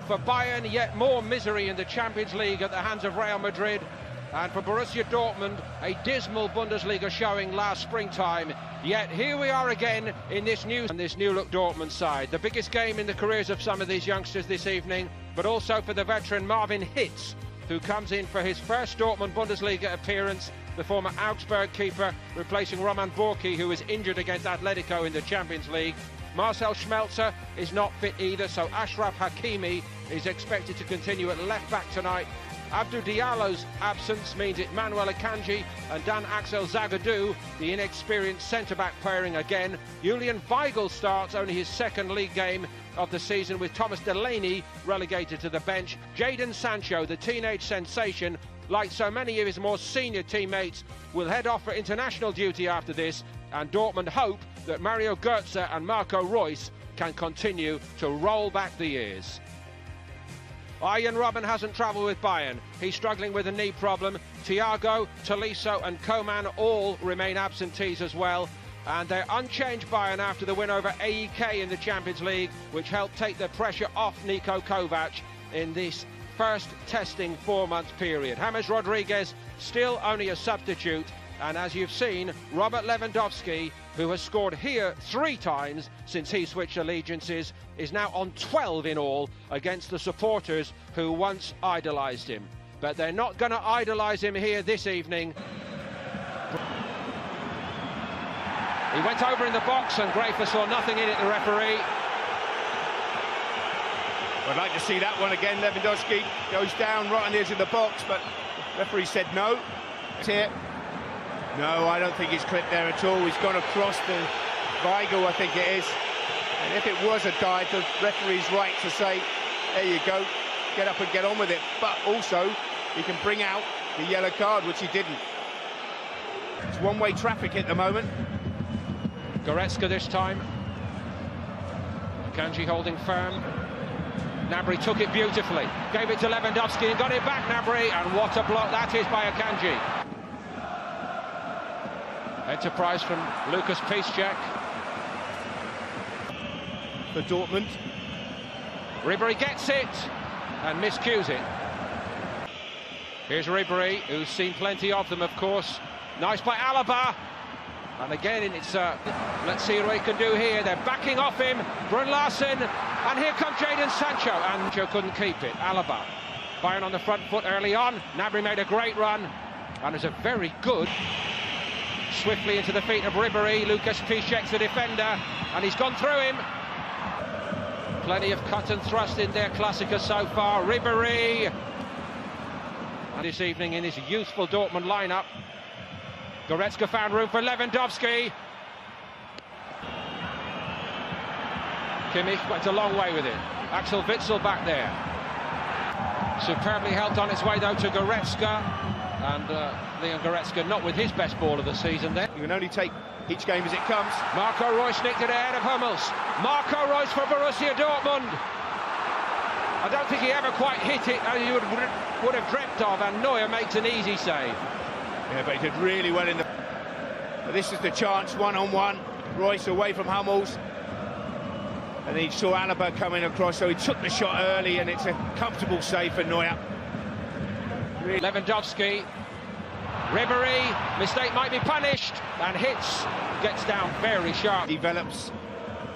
For Bayern, yet more misery in the Champions League at the hands of Real Madrid. And for Borussia Dortmund, a dismal Bundesliga showing last springtime. Yet here we are again in this new-look Dortmund side. The biggest game in the careers of some of these youngsters this evening, but also for the veteran Marvin Hitz, who comes in for his first Dortmund Bundesliga appearance, the former Augsburg keeper, replacing Roman Bürki, who was injured against Atletico in the Champions League. Marcel Schmelzer is not fit either, so Ashraf Hakimi is expected to continue at left-back tonight. Abdou Diallo's absence means it's Manuel Akanji and Dan Axel Zagadou, the inexperienced centre-back pairing again. Julian Weigl starts only his second league game of the season, with Thomas Delaney relegated to the bench. Jadon Sancho, the teenage sensation, like so many of his more senior teammates, will head off for international duty after this, and Dortmund hope that Mario Götze and Marco Reus can continue to roll back the years. Arjen Robben hasn't travelled with Bayern. He's struggling with a knee problem. Thiago, Tolisso and Coman all remain absentees as well. And they're unchanged Bayern after the win over AEK in the Champions League, which helped take the pressure off Niko Kovac in this first testing 4-month period. James Rodriguez still only a substitute. And as you've seen, Robert Lewandowski, who has scored here 3 times since he switched allegiances, is now on 12 in all against the supporters who once idolised him. But they're not going to idolise him here this evening. He went over in the box and Grafer saw nothing in it, the referee. I'd like to see that one again. Lewandowski goes down right on the edge of the box, but the referee said no. It's here. No, I don't think he's clipped there at all. He's gone across the Weigl, I think it is. And if it was a dive, the referee's right to say, there you go, get up and get on with it. But also, he can bring out the yellow card, which he didn't. It's one-way traffic at the moment. Goretzka this time. Kanji holding firm. Gnabry took it beautifully. Gave it to Lewandowski and got it back, Gnabry. And what a block that is by Akanji. Enterprise from Lucas Piszczek. For Dortmund. Ribéry gets it and miscues it. Here's Ribéry, who's seen plenty of them, of course. Nice by Alaba. And again, it's let's see what he can do here. They're backing off him. Brun Larsen. And here comes Jadon Sancho. And Sancho couldn't keep it. Alaba. Bayern on the front foot early on. Gnabry made a great run. And it's a very good... Swiftly into the feet of Ribéry. Lucas Piszczek's the defender, and he's gone through him. Plenty of cut and thrust in their Klassiker so far. Ribéry. And this evening in his youthful Dortmund lineup. Goretzka found room for Lewandowski. Kimmich went a long way with it. Axel Witsel back there. Superbly helped on its way though to Goretzka. And Leon Goretzka not with his best ball of the season there. You can only take each game as it comes. Marco Reus nicked it ahead of Hummels. Marco Reus for Borussia Dortmund. I don't think he ever quite hit it as you would have dreamt of, and Neuer makes an easy save. Yeah, but he did really well in the... This is the chance, one-on-one. Reus away from Hummels. And he saw Alaba coming across, so he took the shot early, and it's a comfortable save for Neuer. Lewandowski, Ribéry, mistake might be punished, and Hitz gets down very sharp. Develops,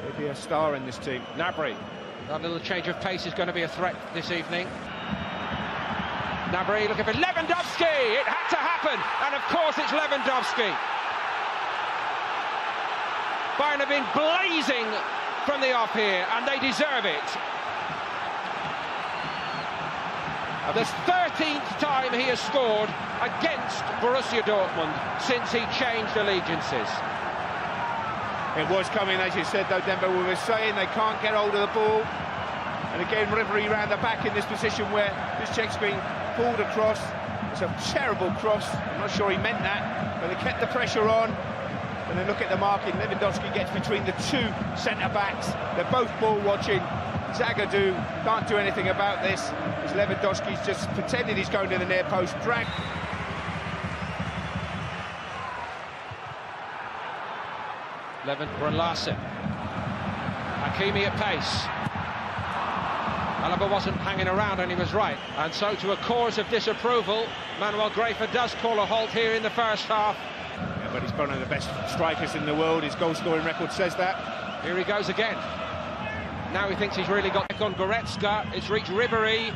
he'll be a star in this team. Gnabry, that little change of pace is going to be a threat this evening. Gnabry looking for Lewandowski, it had to happen, and of course it's Lewandowski. Bayern have been blazing from the off here, and they deserve it. The 13th time he has scored against Borussia Dortmund since he changed allegiances. It was coming, as you said, though, Denver. We were saying they can't get hold of the ball. And again, Ribéry round the back in this position where this check's being pulled across. It's a terrible cross. I'm not sure he meant that, but they kept the pressure on. And then look at the marking. Lewandowski gets between the 2 centre-backs. They're both ball-watching. Zagadou can't do anything about this, as Lewandowski's just pretended he's going to the near post. Drag. Brun Larsen. Hakimi at pace. Alaba wasn't hanging around and he was right. And so to a chorus of disapproval, Manuel Grafer does call a halt here in the first half. Yeah, but he's one of the best strikers in the world. His goal-scoring record says that. Here he goes again. Now he thinks he's really got on Goretzka. It's reached Ribéry.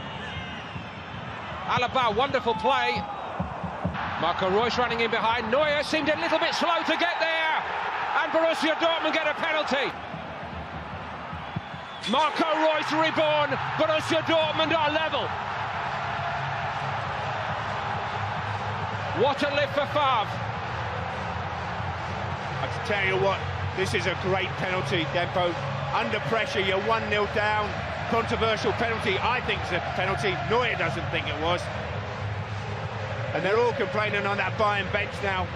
Alaba, wonderful play. Marco Reus running in behind. Neuer seemed a little bit slow to get there. And Borussia Dortmund get a penalty. Marco Reus reborn. Borussia Dortmund are level. What a lift for Favre. I can tell you what, this is a great penalty, Dempo. Under pressure, you're 1-0 down. Controversial penalty. I think it's a penalty. Neuer doesn't think it was. And they're all complaining on that Bayern bench now.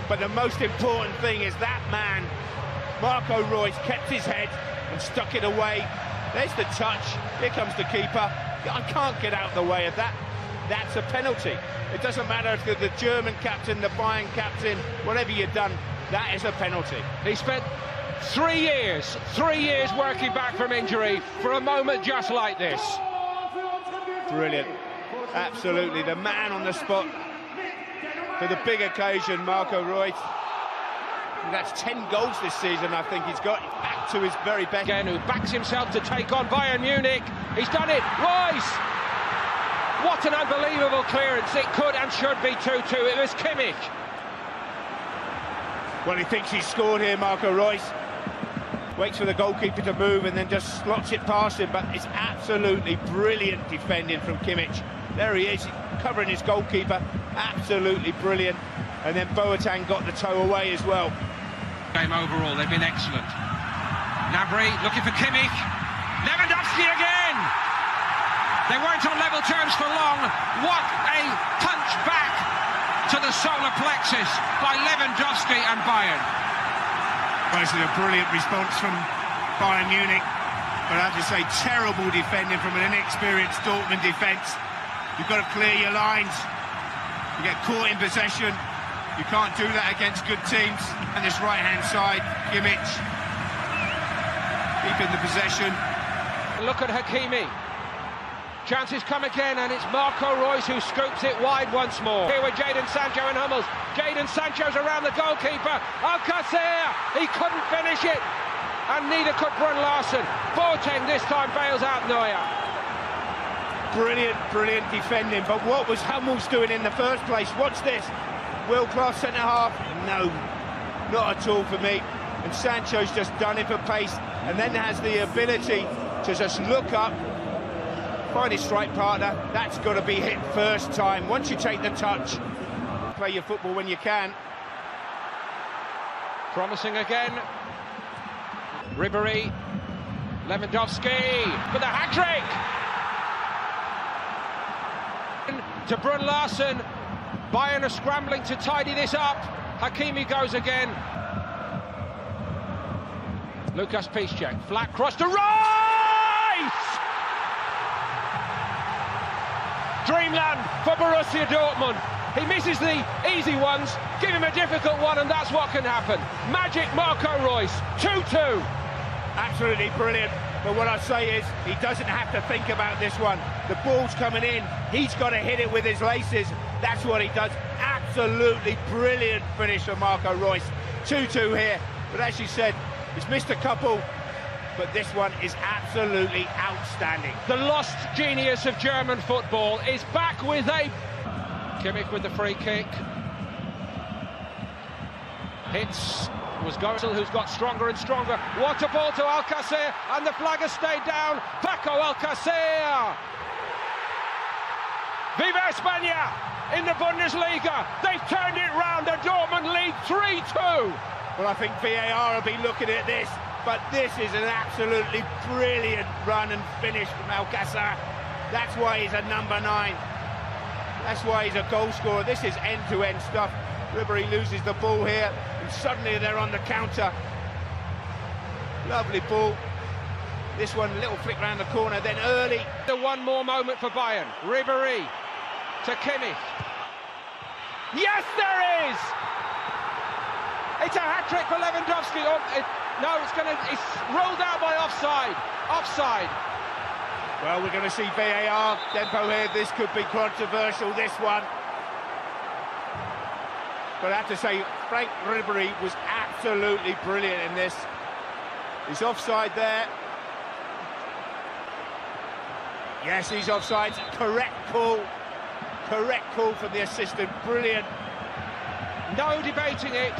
But the most important thing is that man, Marco Reus, kept his head and stuck it away. There's the touch. Here comes the keeper. I can't get out of the way of that. That's a penalty. It doesn't matter if you're the German captain, the Bayern captain, whatever you've done, that is a penalty. He spent 3 years working back from injury for a moment just like this. Brilliant. Absolutely. The man on the spot for the big occasion, Marco Reus. That's 10 goals this season, I think he's got back to his very best. Again, who backs himself to take on Bayern Munich. He's done it. Reus! What an unbelievable clearance. It could and should be 2-2. It was Kimmich. Well, he thinks he's scored here, Marco Reus. Waits for the goalkeeper to move and then just slots it past him, but it's absolutely brilliant defending from Kimmich. There he is, covering his goalkeeper. Absolutely brilliant. And then Boateng got the toe away as well. Game overall, they've been excellent. Gnabry looking for Kimmich. Lewandowski again! They weren't on level terms for long. What a punch back to the solar plexus by Lewandowski and Bayern. Well, this is a brilliant response from Bayern Munich. But I have to say, terrible defending from an inexperienced Dortmund defence. You've got to clear your lines. You get caught in possession. You can't do that against good teams. And this right-hand side, Kimmich keeping the possession. Look at Hakimi. Chances come again, and it's Marco Reus who scoops it wide once more. Here with Jadon Sancho and Hummels. Jadon Sancho's around the goalkeeper. Alcacer, he couldn't finish it. And neither could Brun Larsen. Boateng this time bails out Neuer. Brilliant, brilliant defending. But what was Hummels doing in the first place? Watch this. World-class centre-half? No, not at all for me. And Sancho's just done it for pace, and then has the ability to just look up, find his strike partner. That's got to be hit first time. Once you take the touch, play your football when you can. Promising again. Ribéry, Lewandowski for the hat-trick! To Brun Larsen. Bayern are scrambling to tidy this up. Hakimi goes again. Lucas Piszczek, flat cross to right! Dreamland for Borussia Dortmund. He misses the easy ones, give him a difficult one, and that's what can happen. Magic Marco Reus, 2-2. Absolutely brilliant. But what I say is, he doesn't have to think about this one. The ball's coming in, he's got to hit it with his laces. That's what he does. Absolutely brilliant finish for Marco Reus. 2-2 here. But as you said, he's missed a couple, but this one is absolutely outstanding. The lost genius of German football is back with a... Kimmich with the free kick. Hits was Götze, who's got stronger and stronger. What a ball to Alcacer, and the flag has stayed down. Paco Alcacer! Viva España! In the Bundesliga, they've turned it round. The Dortmund lead 3-2. Well, I think VAR will be looking at this, but this is an absolutely brilliant run and finish from Alcacer. That's why he's a number 9. That's why he's a goal scorer. This is end-to-end stuff. Ribéry loses the ball here, and suddenly they're on the counter. Lovely ball. This one, little flick round the corner, then early. The one more moment for Bayern. Ribéry to Kimmich. Yes, there is! It's a hat-trick for Lewandowski. Oh, no, it's ruled out by offside. Offside. Well, we're going to see VAR. Dempo here, this could be controversial, this one. But I have to say, Frank Ribery was absolutely brilliant in this. He's offside there. Yes, he's offside. Correct call. Correct call from the assistant. Brilliant. No debating it.